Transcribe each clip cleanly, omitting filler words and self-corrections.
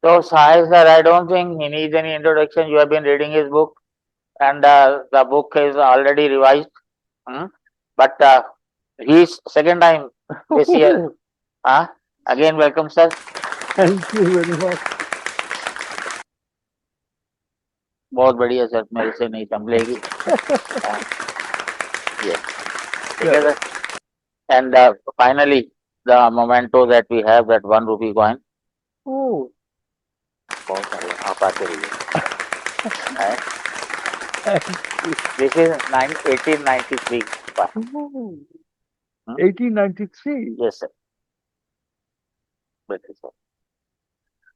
So, Sahay sir, I don't think he needs any introduction. You have been reading his book, and the book is already revised. Hmm? But he's second time this year. Huh? Again, welcome, sir. Thank you very much. बहुत बढ़िया sir, मेरे से नहीं संभलेगी. Yes. ठीक है Correct. Sir. And finally, the memento that we have, that 1 rupee coin. Oh, बहुत सारे आप आते रहिए. Right? thank you. This is 1893. Oh, Hmm? 1893. Yes, sir. Better, sir.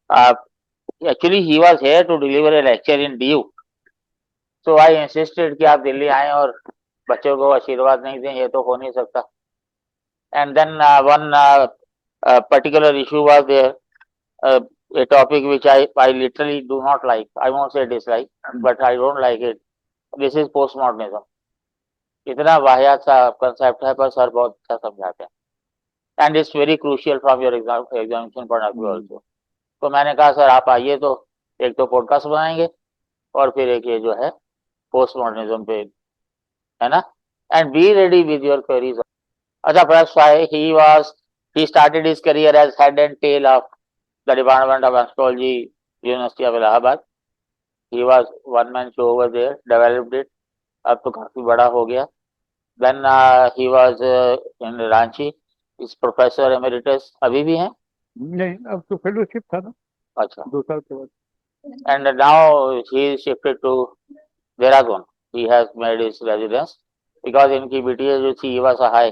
Uh, Actually, he was here to deliver a lecture in Duke. So I insisted कि आप दिल्ली आएं और बच्चों को आशीर्वाद नहीं दें, ये तो हो नहीं सकता. And then one particular issue was there, a topic which I literally do not like. I won't say dislike, but I don't like it. This is postmodernism. इतना वाहियात सा कंसेप्ट है, पर सर बहुत अच्छा समझाते हैं. And it's very crucial from your examination point of view also. तो मैंने कहा सर आप आइए, तो एक तो पॉडकास्ट बनाएंगे और फिर एक ये जो है पोस्ट मॉडर्निज्म पे, है ना. And be ready with your queries. अच्छा, perhaps why he started his career as head and tail of the Department of Astrology, University of Allahabad. He was one man show over there, developed it. अब तो काफी बड़ा हो गया. Then he was in Ranchi. इस professor emeritus अभी भी हैं. नहीं, अब तो फेलोशिप था ना अच्छा. 2 साल के बाद. And now he is shifted to Dehradun. He has made his residence because इनकी बिटिया जो थी युवा सहाय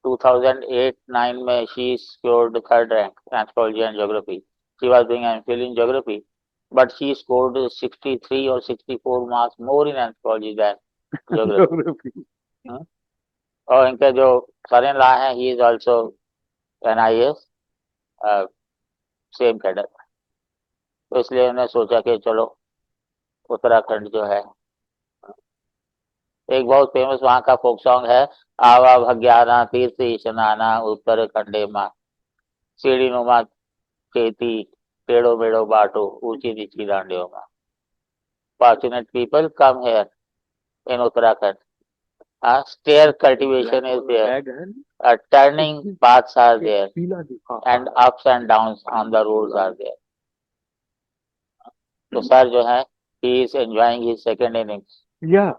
2008-9 में she scored third rank anthropology and geography. She was doing MPhil in geography, but she scored 63 or 64 marks more in anthropology than geography. Geography. Hmm? और इनके जो सन ला हैं, he is also NIS, same cadre. तो इसलिए उन्होंने सोचा कि चलो उत्तराखंड जो है, एक बहुत फेमस वहाँ का फोक सॉन्ग है, आवा भग्याना तीर्थ स्नाना उत्तराखंडे माँ, सीढ़ी नुमा खेती पेड़ो मेड़ो बाटो ऊंची नीची डांडियों माँ. Fortunate people come here in Uttarakhand. Stair cultivation is there. Turning paths are there, and ups and downs on the roads are there. तो सर जो है, he is enjoying his second innings. Yeah,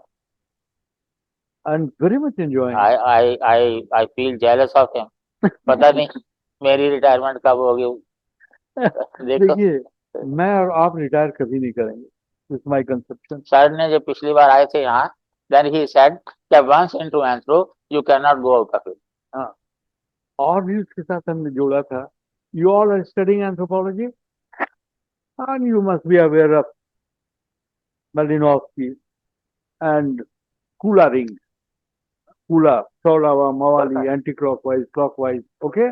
and very much enjoying. I feel jealous of him. पता नहीं मेरी retirement कब होगी. देखो देखिए, मैं और आप रिटायर कभी नहीं करेंगे. This my conception. सर ने जब पिछली बार आए थे यहाँ, then he said that once into Anthro you cannot go out of it. हाँ, और भी उसके साथ हमने जोड़ा था. You all are studying anthropology and you must be aware of Malinowski and Kula rings. Kula, Saurava, Mawali, anti-clockwise, clockwise. Okay?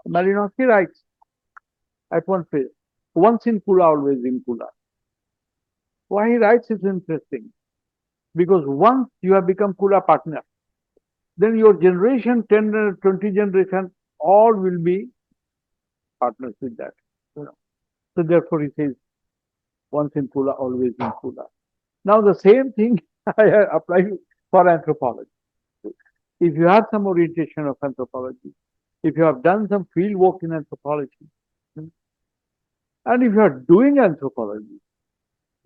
Malinowski writes at one phrase, once in Kula, always in Kula. Why he writes is interesting. Because once you have become Kula partner, then your generation, 10 or 20 generation, all will be partners with that. You know. So therefore he says, once in Kula, always in Kula. Now the same thing I apply for anthropology. If you have some orientation of anthropology, if you have done some field work in anthropology, and if you are doing anthropology,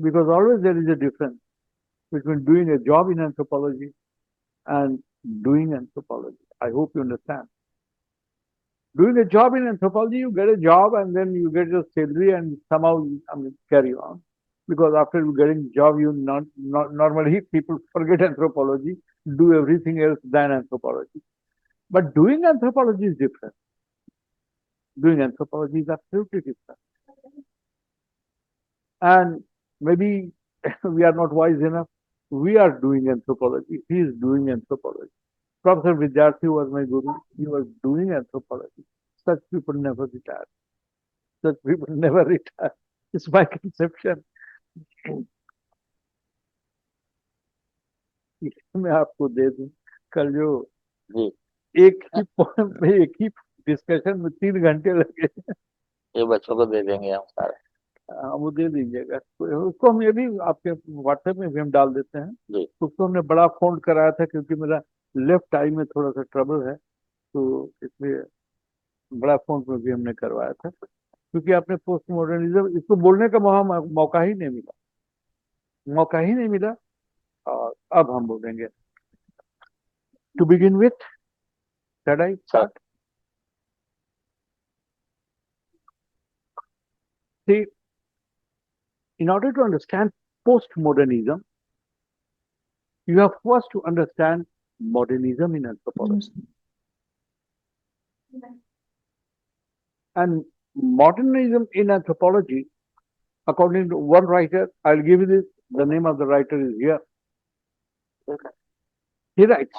because always there is a difference between doing a job in anthropology and doing anthropology. I hope you understand. Doing a job in anthropology, you get a job and then you get your salary and somehow carry on. Because after getting job, you not normally people forget anthropology, do everything else than anthropology. But doing anthropology is different. Doing anthropology is absolutely different. And maybe we are not wise enough. We are doing anthropology. He is doing anthropology. Professor Vijoy was my guru. He was doing anthropology. Such people never retire. Such people never retire. It's my conception. मैं आपको दे दूं कल जो जी, एक ही poem में एक ही discussion में 3 घंटे लगे. ये बच्चों को दे देंगे हम सारे. वो दे दीजिएगा, उसको हम ये भी आपके व्हाट्सएप में भी हम डाल देते हैं। जी उसको हमने बड़ा फॉन्ट कराया था क्योंकि मेरा लेफ्ट आई में थोड़ा सा ट्रबल है, तो इसलिए बड़ा फॉन्ट में भी हमने करवाया था, क्योंकि आपने पोस्ट मॉडर्निज्म इसको बोलने का मौका ही नहीं मिला, मौका ही नहीं मिला। और अब हम बोलेंगे। टू बिगिन विथ, कैड I sir. Start? See, in order to understand postmodernism, you have first to understand modernism in anthropology. And modernism in anthropology, according to one writer, I'll give you this, the name of the writer is here. He writes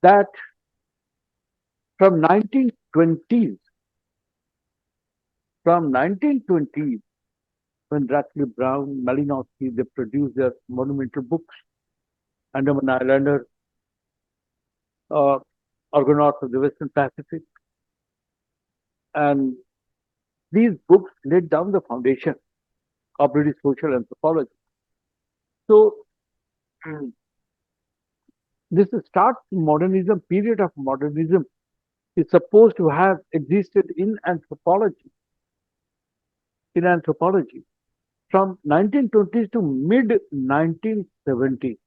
that from 1920s, when Radcliffe Brown, Malinowski, they produced their monumental books, Andaman Islander, uh, Argonauts of the Western Pacific, and these books laid down the foundation of British social anthropology. So, this start modernism, period of modernism, is supposed to have existed in anthropology, from 1920s to mid 1970s,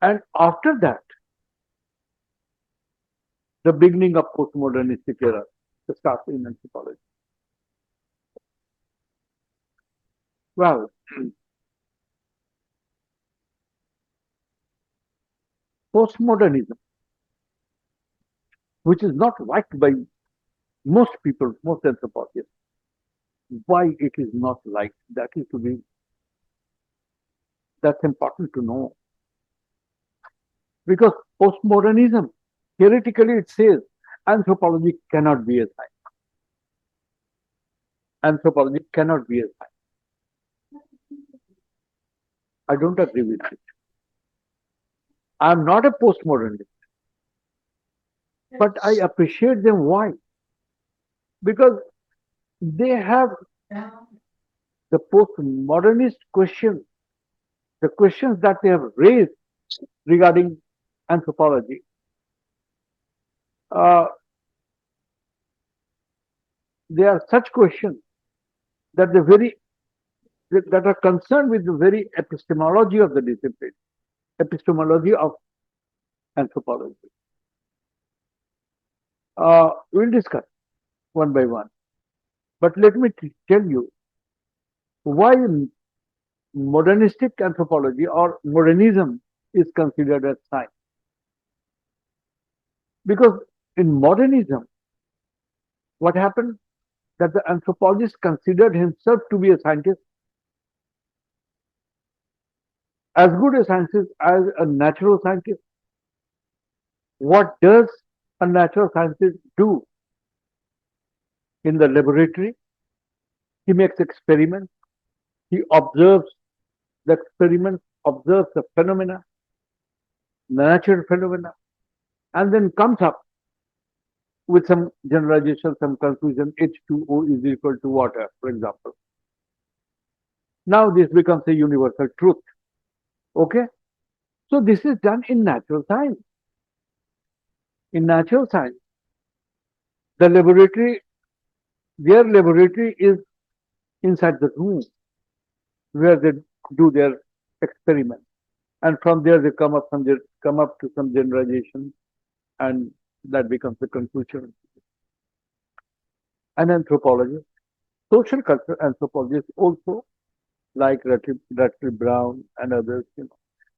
and after that, the beginning of postmodernistic era starts in anthropology. Well, postmodernism, which is not liked by most people, most anthropologists. Why it is not liked? That's important to know. Because postmodernism, theoretically it says anthropology cannot be a science. Anthropology cannot be a science. I don't agree with it. I'm not a postmodernist, but I appreciate them. Why? Because they have the postmodernist questions, the questions that they have raised regarding anthropology. They are such questions that that are concerned with the very epistemology of the discipline, epistemology of anthropology. We'll discuss one by one. But let me tell you why modernistic anthropology or modernism is considered as science. Because in modernism, what happened? That the anthropologist considered himself to be a scientist, as good a scientist as a natural scientist. What does a natural scientist do in the laboratory? He makes experiments, he observes the experiments, observes the phenomena, the natural phenomena, and then comes up with some generalization, some conclusion. H2O is equal to water, for example. Now this becomes a universal truth. Okay? So this is done in natural science. In natural science, the laboratory, their laboratory is inside the room where they do their experiments. And from there they come up to some generalization, and that becomes the conclusion. An anthropologist, social cultural anthropologists also, like Radcliffe Brown and others,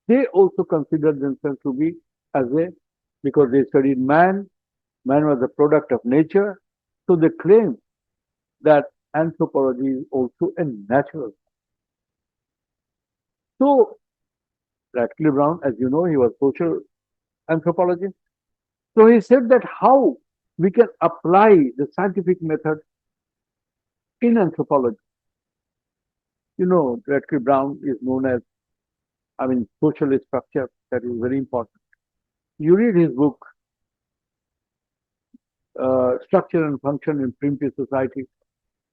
they also consider themselves to be because they studied man was a product of nature, so they claim that anthropology is also a natural. So Radcliffe Brown, as you know, he was social anthropologist. So he said that how we can apply the scientific method in anthropology. Radcliffe Brown is known as, social structure, that is very important. You read his book, Structure and Function in Primitive Society,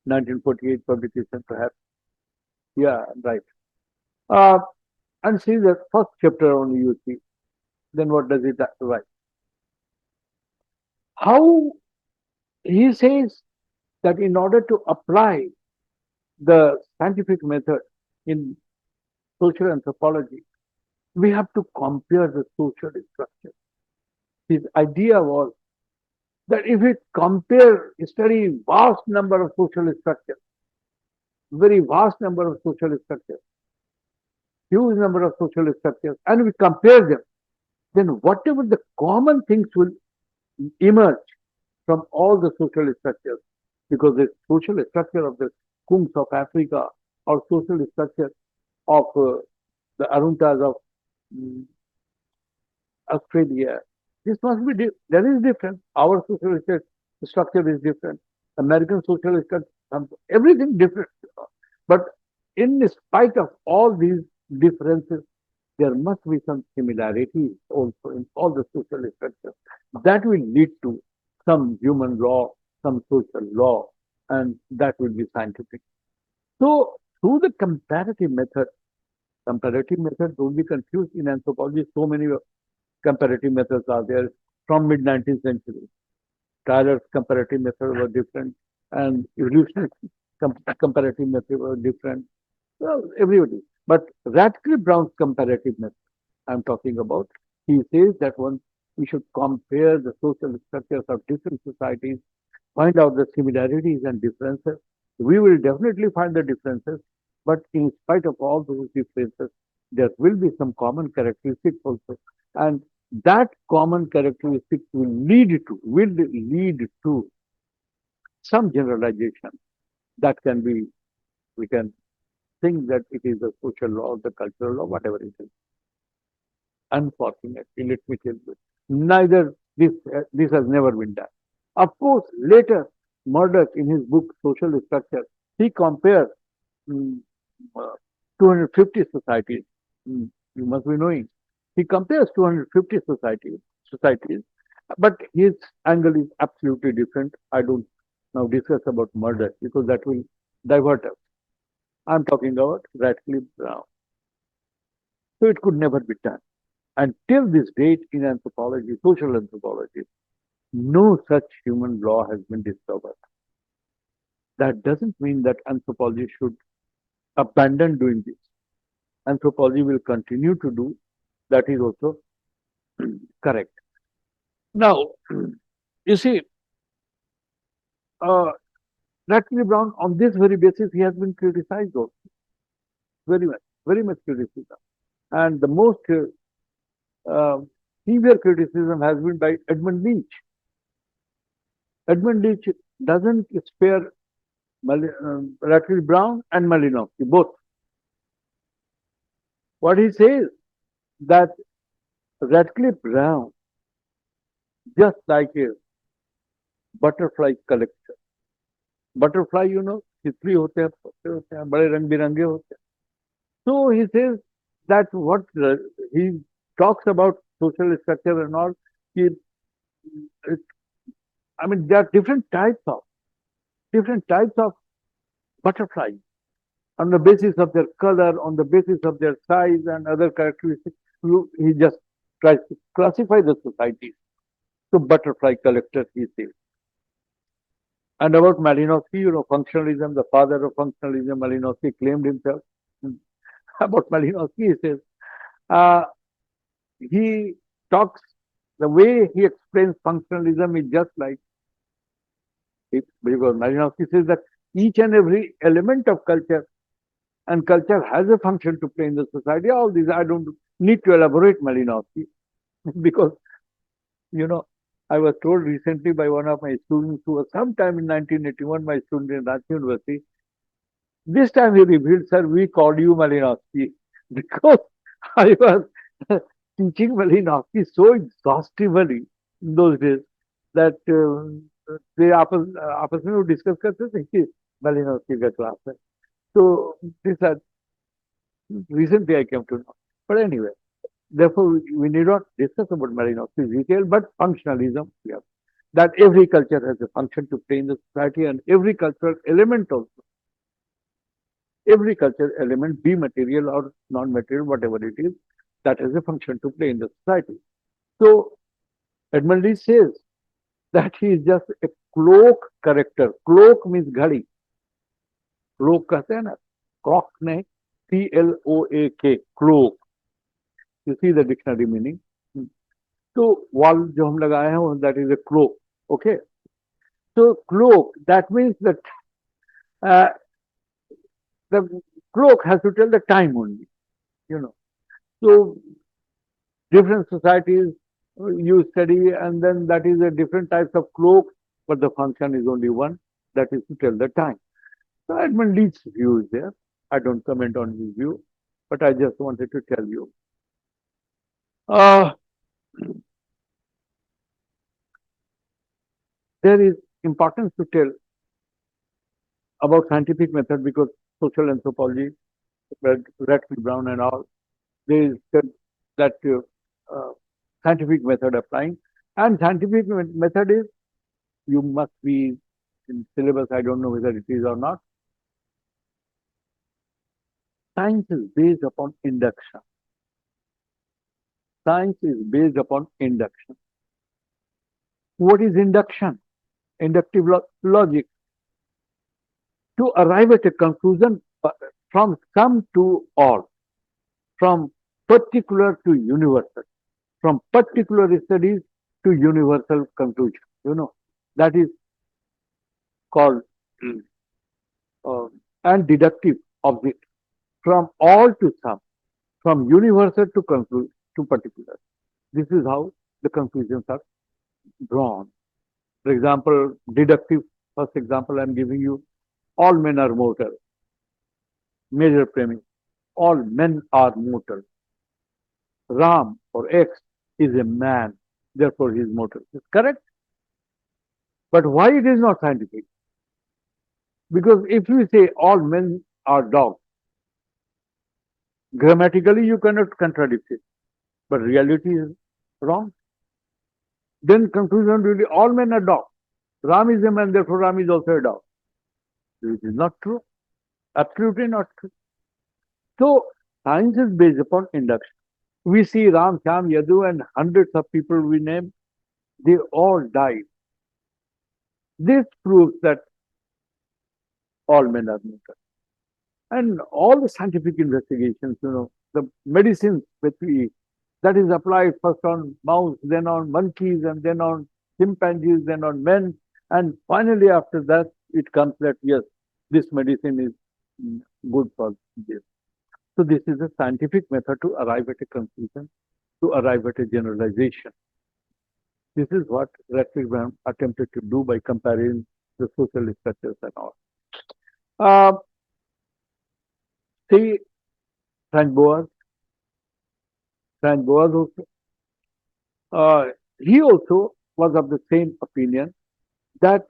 1948 publication perhaps. Yeah, right. Uh, and see the first chapter only you see. Then what does it write? How he says that in order to apply the scientific method in social anthropology, we have to compare the social structure. His idea was that if we compare, study vast number of social structures, very vast number of social structures, huge number of social structures, and we compare them, then whatever the common things will emerge from all the social structures, because the social structure of the Kungs of Africa or social structure of the Aruntas of mm, Australia, this must be, there is different. Our social structure is different. American social structure, everything different. But in spite of all these differences, there must be some similarities also in all the social structures. That will lead to some human law, some social law, and that will be scientific. So, through the comparative method, don't be confused in anthropology. So many comparative methods are there from mid 19th century. Tyler's comparative method were different, and evolutionary comparative method were different. Well, everybody. But Radcliffe Brown's comparative method, I'm talking about, he says that one we should compare the social structures of different societies, find out the similarities and differences. We will definitely find the differences, but in spite of all those differences, there will be some common characteristics also. And that common characteristics will lead to some generalization that can be, we can think that it is the social law, the cultural law, whatever it is. Unfortunately, let me tell you, neither this has never been done. Of course, later, Murdoch in his book Social Structure, he compared mm, uh, 250 societies. You must be knowing. He compares 250 societies, but his angle is absolutely different. I don't now discuss about Murdoch because that will divert us. I'm talking about Radcliffe Brown. So it could never be done. Until this date in anthropology, social anthropology, no such human law has been discovered. That doesn't mean that anthropology should abandon doing this. Anthropology will continue to do. That is also correct. Now, you see, uh, Radcliffe Brown, on this very basis, he has been criticized also, very much criticism. And the most uh, severe criticism has been by Edmund Leach. Edmund Leach doesn't spare Radcliffe Brown and Malinowski, both. What he says that Radcliffe Brown, just like a butterfly collector. Butterfly, तितली होते हैं, पत्ते होते हैं, बड़े रंग बिरंगे होते हैं. So he says that what he talks about social structure and all, he, it, I mean, there are different types of butterflies on the basis of their color, on the basis of their size and other characteristics. He just tries to classify the societies. So butterfly collector, he says. And about Malinowski, functionalism, the father of functionalism, Malinowski claimed himself. About Malinowski, he says, uh, he talks, the way he explains functionalism is just like, because Malinowski says that each and every element of culture, and culture has a function to play in the society. All these, I don't need to elaborate Malinowski, because, I was told recently by one of my students who was sometime in 1981, my student in Ranchi University. This time he revealed, sir, we called you Malinowski because I was teaching Malinowski so exhaustively in those days that they आपस में वो discuss करते थे कि Malinowski का class है. So this had, recently I came to know. But anyway, therefore we need not discuss about Malinowski's detail, but functionalism, yeah. that every culture has a function to play in the society, and every cultural element also, every cultural element, be material or non-material, whatever it is, that has a function to play in the society. So Edmund Lee says that he is just a cloak character. Cloak means घड़ी, cloak कहते हैं ना, clock ने CLOAK, cloak. You see the dictionary meaning. तो wall जो हम लगाए हैं, that is a cloak. Okay. So cloak, that means that uh, the cloak has to tell the time only, you know. So different societies you study, and then that is a different types of cloak, but the function is only one, that is to tell the time. So Edmund Lee's view is there. I don't comment on his view, but I just wanted to tell you. There is importance to tell about scientific method, because social anthropology, Radcliffe Brown and all, they said that scientific method applying, and scientific method is, you must be in syllabus, I don't know whether it is or not. Science is based upon induction. Science is based upon induction. What is induction? Inductive logic. To arrive at a conclusion from some to all, from particular to universal, from particular studies to universal conclusion. You know, that is called and deductive object, from all to some, from universal to conclude to particular. This is how the conclusions are drawn. For example, deductive, first example I'm giving you, all men are mortal. Major premise, all men are mortal. Ram or X is a man, therefore he is mortal. It's correct. But why it is not scientific? Because if you say all men are dogs, grammatically you cannot contradict it, but reality is wrong. Then conclusion will be all men are dogs. Ram is a man, therefore Ram is also a dog. This is not true. Absolutely not true. So science is based upon induction. We see Ram, Sham, Yadu, and hundreds of people we name, they all died. This proves that all men are mortal. And all the scientific investigations, you know, the medicines that we, that is applied first on mouse, then on monkeys, and then on chimpanzees, then on men, and finally after that it comes that yes, this medicine is good for this. So this is a scientific method to arrive at a conclusion, to arrive at a generalization. This is what Radcliffe Brown attempted to do by comparing the social structures and all. See, Frank Boas also, he also was of the same opinion that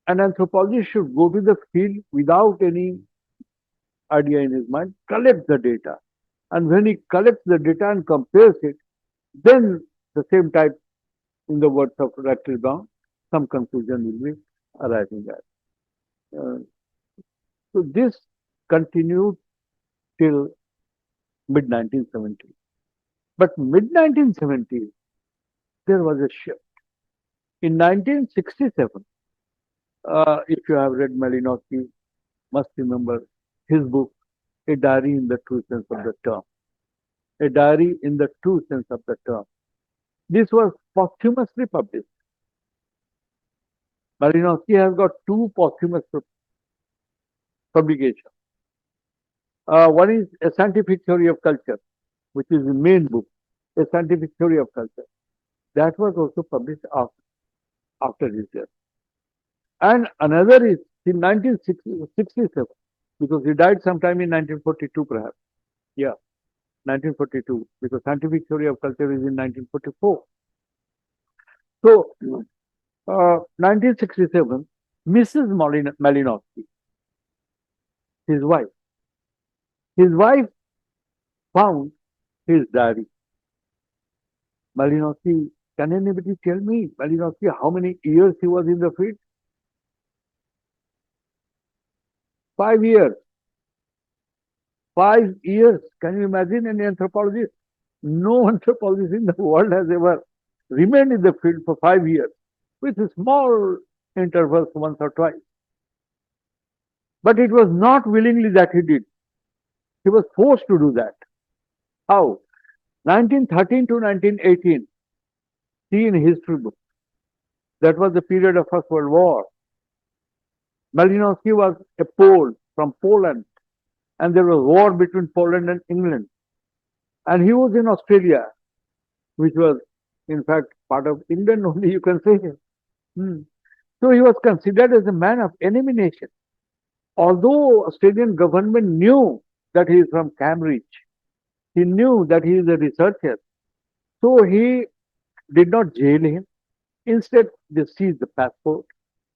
an anthropologist should go to the field without any idea in his mind, collect the data. And when he collects the data and compares it, then the same type, in the words of Radcliffe Brown, some conclusion will be arriving at. So this continued till mid-1970s. But mid-1970s, there was a shift. In 1967, if you have read Malinowski, must remember his book, A Diary in the True Sense of the Term. A Diary in the True Sense of the Term. This was posthumously published. Malinowski has got two posthumous publications. One is A Scientific Theory of Culture, which is the main book, A Scientific Theory of Culture. That was also published after his death. And another is in 1967, because he died sometime in 1942 perhaps. Yeah, 1942, because Scientific Theory of Culture is in 1944. So, 1967, Mrs. Malinowski, his wife found his diary. Malinowski Can anybody tell me, Malinowski, how many years he was in the field? 5 years. 5 years. Can you imagine any anthropologist? No anthropologist in the world has ever remained in the field for 5 years, with small intervals once or twice. But it was not willingly that he did. He was forced to do that. How? 1913 to 1918. See in history book. That was the period of First World War. Malinowski was a Pole from Poland, and there was war between Poland and England. And he was in Australia, which was, in fact, part of England only, you can say. Hmm. So he was considered as a man of enemy nation. Although Australian government knew that he is from Cambridge, he knew that he is a researcher, so he did not jail him. Instead, they seized the passport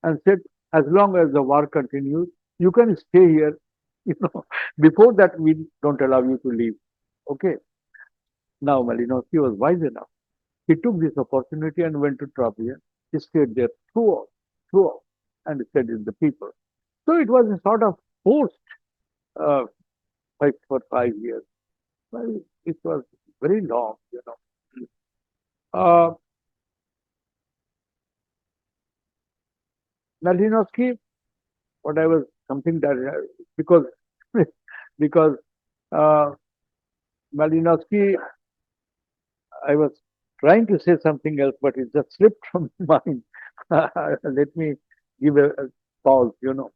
and said, as long as the war continues, you can stay here. You know, before that, we don't allow you to leave. Okay. Now, Malinowski was wise enough. He took this opportunity and went to Trabia. He stayed there throughout, and studied the people. So it was a sort of forced uh, fight for 5 years. Well, it was very long, you know. Uh, Malinowski, what I was something that because because uh, Malinowski, I was trying to say something else, but it just slipped from my mind. Let me give a pause. You know,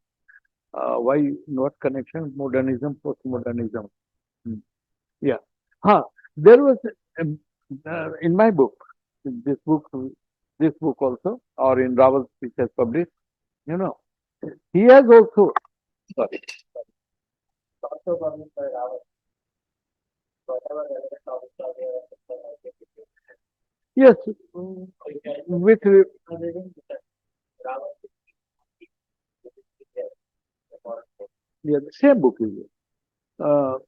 why not connection? Modernism, postmodernism. Hmm. Yeah. Huh. There was in my book, in this book also, or in Raval's which has published. You know, he has also. Sorry. Also published by Raval. Whatever relevant topics are there. Yes, with yeah, the same book is it. Uh,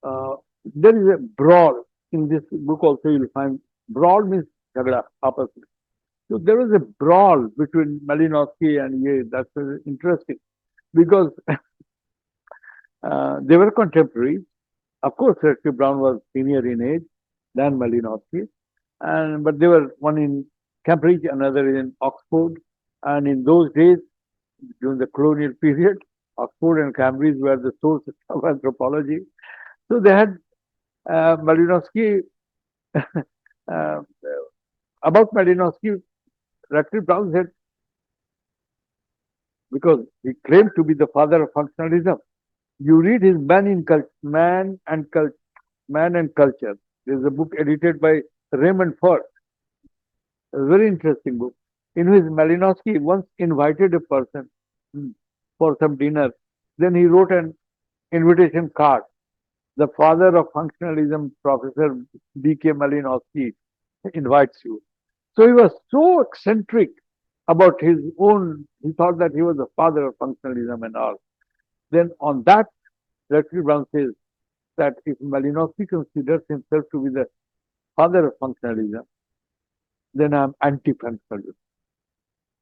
uh, there is a brawl in this book also. You'll find brawl means jagda, apas mein. So there was a brawl between Malinowski and Ye. That's interesting because they were contemporaries. Of course, Rector Brown was senior in age than Malinowski, and but they were one in Cambridge, another in Oxford, and in those days, during the colonial period, Oxford and Cambridge were the source of anthropology. So they had Malinowski. uh, about Malinowski, Radcliffe Brown said, because he claimed to be the father of functionalism. You read his Man and Culture. There's a book edited by Raymond Firth, a very interesting book, in which Malinowski once invited a person for some dinner. Then he wrote an invitation card. The father of functionalism, Professor B.K. Malinowski, invites you. So he was so eccentric about his own, he thought that he was the father of functionalism and all. Then on that, Radcliffe Brown says that if Malinowski considers himself to be the father of functionalism, then I'm anti-functionalism.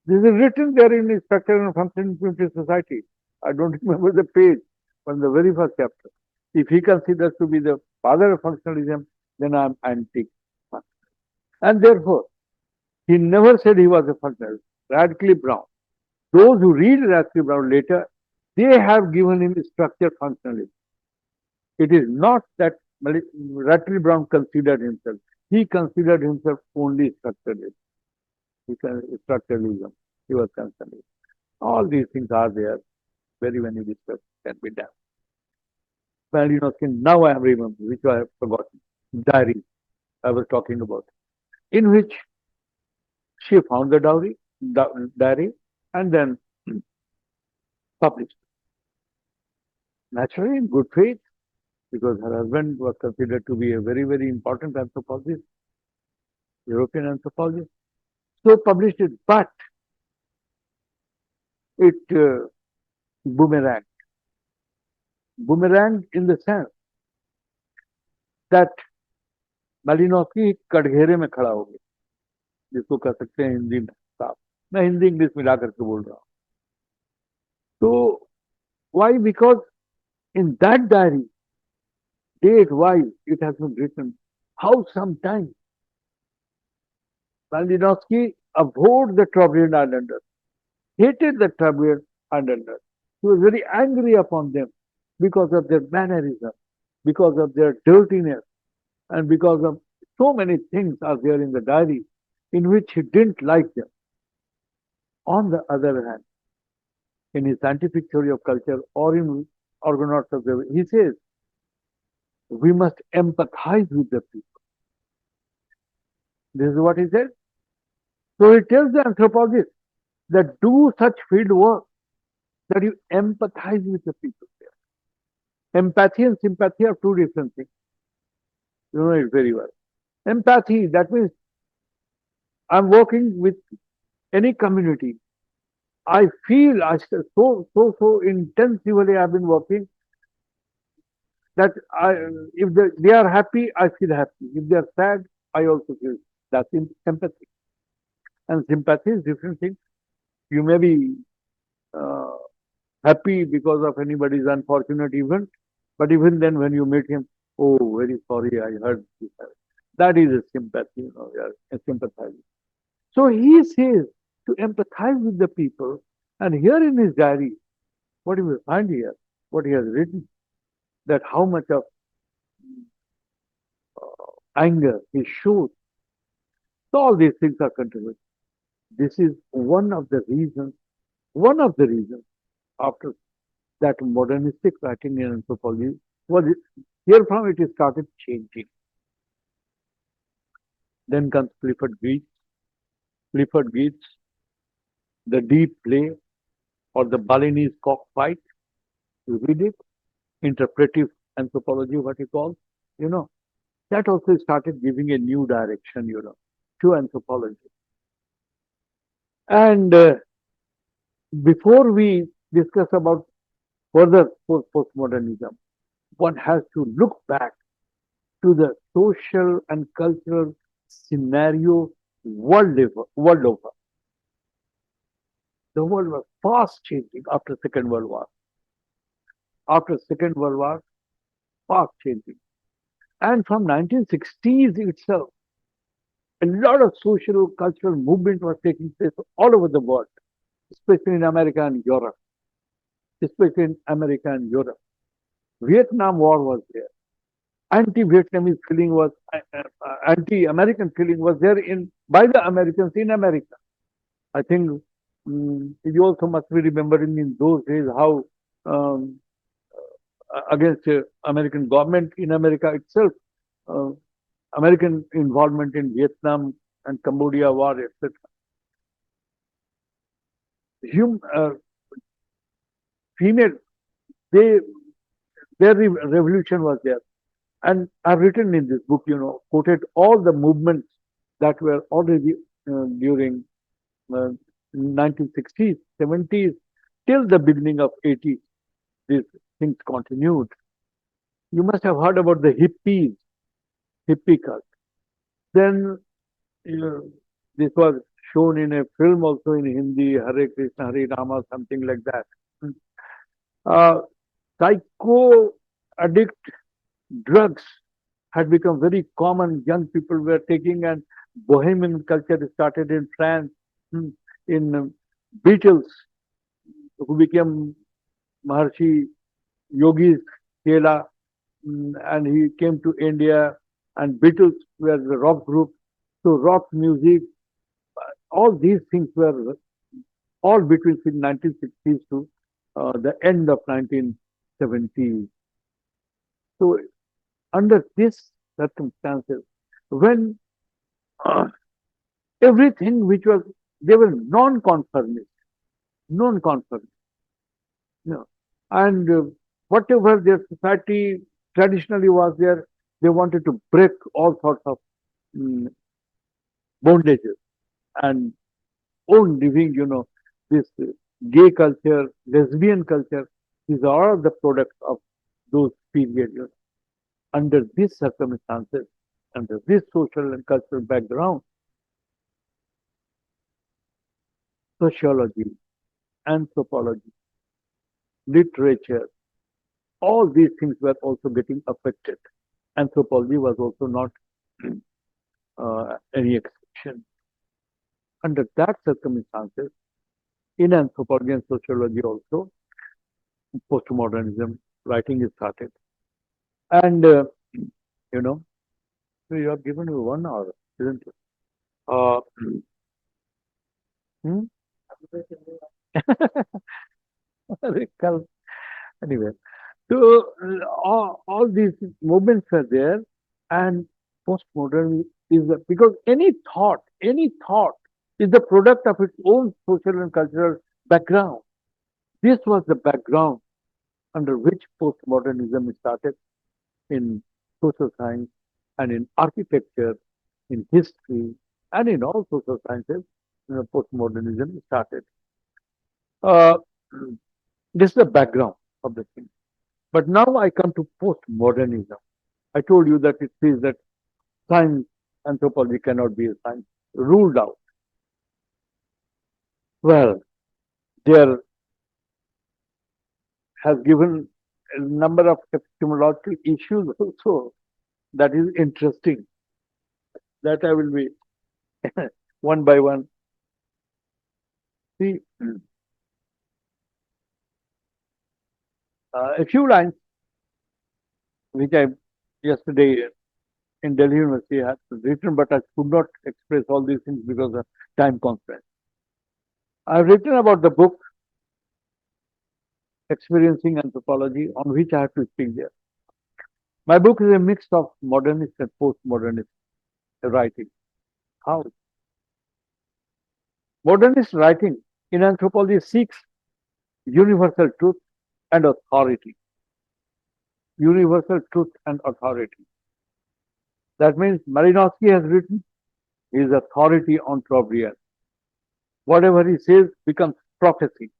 This is written there in the Structure and Function in Primitive Society. I don't remember the page, from the very first chapter. If he considers to be the father of functionalism, then I'm anti-functionalism. And therefore, he never said he was a functionalist. Radcliffe Brown. Those who read Radcliffe Brown later, they have given him structured functionalism. It is not that Radcliffe Brown considered himself. He considered himself only structuralist. Structuralism. He was concerned with. All these things are there. Very many discuss can be done. Well, now I am remembering, which I have forgotten. Diary I was talking about, in which she found the diary, and then published. Naturally, in good faith, because her husband was considered to be a very, very important anthropologist, European anthropologist. So published it, but it boomeranged. Boomeranged in the sense that Malinowski कटघरे में खड़ा हो गया. जिसको कह सकते हैं हिंदी में साफ। मैं हिंदी इंग्लिश मिला करके बोल रहा हूँ। तो why? Because in that diary, date wise, it has been written how sometimes Malinowski abhorred the Troublian Islanders, hated the Troublian Islanders. He was very angry upon them because of their mannerism, because of their dirtiness, and because of so many things are there in the diary in which he didn't like them. On the other hand, in his scientific theory of culture or in Organauts of the, he says, we must empathize with the people. This is what he said. So he tells the anthropologists that do such field work that you empathize with the people there. Empathy and sympathy are two different things. You know it very well. Empathy, that means I'm working with any community. I feel so intensively I've been working that if they are happy, I feel happy. If they are sad, I also feel. That's empathy. And sympathy is different thing. You may be uh, happy because of anybody's unfortunate event, but even then, when you meet him, oh, very sorry, I heard this. That is a sympathy, you know, a sympathizing. So he says to empathize with the people, and here in his diary, what you will find here, what he has written, that how much of anger he showed. So all these things are contributing. This is one of the reasons after that modernistic writing in anthropology was here from it started changing. Then comes Clifford Geertz, the deep play or the Balinese cockfight. You read it, interpretive anthropology, what he calls, you know, that also started giving a new direction, you know, to anthropology. And before we discuss about further postmodernism, one has to look back to the social and cultural scenario world over. The world was fast changing after Second World War. After Second World War, fast changing. And from 1960s itself, a lot of social cultural movement was taking place all over the world, especially in America and Europe. Especially in America and Europe. Vietnam War was there. Anti-Vietnamese feeling was, anti-American feeling was there in by the Americans in America. I think you also must be remembering in those days how um, against American government in America itself, uh, American involvement in Vietnam and Cambodia war, etc. Female, they their revolution was there. And I've written in this book, you know, quoted all the movements that were already during 1960s, 70s, till the beginning of 80s. These things continued. You must have heard about the hippies, hippie cult. Then this was shown in a film also in Hindi, Hare Krishna, Hare Rama, something like that. Uh, Psycho addict drugs had become very common. Young people were taking, and Bohemian culture started in France. In Beatles, who became Maharshi Yogi's Kela, and he came to India, and Beatles were the rock group. So rock music, all these things were all between 1960s to the end of 1970s. So under these circumstances, when uh, everything which was, they were non-conformist, non-conformist, you know, and whatever their society traditionally was there, they wanted to break all sorts of um, bondages and own living, you know, this gay culture, lesbian culture, these are all the products of those periods. You know. Under these circumstances, under this social and cultural background, sociology, anthropology, literature, all these things were also getting affected. Anthropology was also not any exception. Under that circumstances, in anthropology and sociology also, postmodernism writing is started. And, you know, so you have given me 1 hour, isn't it? Uh, hmm? Anyway, so all these movements are there, and postmodern is because any thought is the product of its own social and cultural background. This was the background under which postmodernism started in social science and in architecture, in history, and in all social sciences. Postmodernism started. Uh, this is the background of the thing. But now I come to postmodernism. I told you that it says that science, anthropology cannot be a science, ruled out. Well, there has given a number of epistemological issues also that is interesting. That I will be one by one. See, a few lines which I yesterday in Delhi University had written, but I could not express all these things because of time constraint. I've written about the book Experiencing Anthropology, on which I have to speak there. My book is a mix of modernist and postmodernist writing. How? Modernist writing in anthropology seeks universal truth and authority. Universal truth and authority. That means Malinowski has written his authority on Trobriand. Whatever he says becomes prophecy.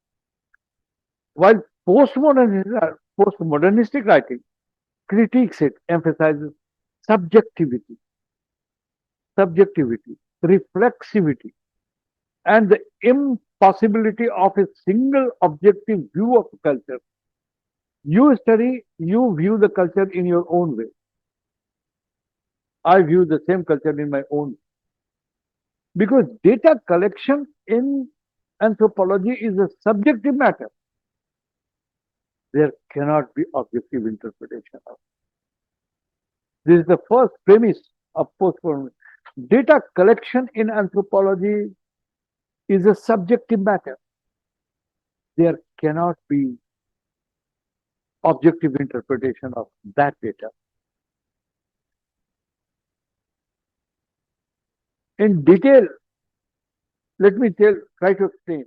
While postmodernistic writing critiques it, emphasizes subjectivity, reflexivity, and the impossibility of a single objective view of culture. You study, you view the culture in your own way. I view the same culture in my own way. Because data collection in anthropology is a subjective matter. There cannot be objective interpretation of it. This is the first premise of postmodern. Data collection in anthropology is a subjective matter. There cannot be objective interpretation of that data. In detail, let me try to explain.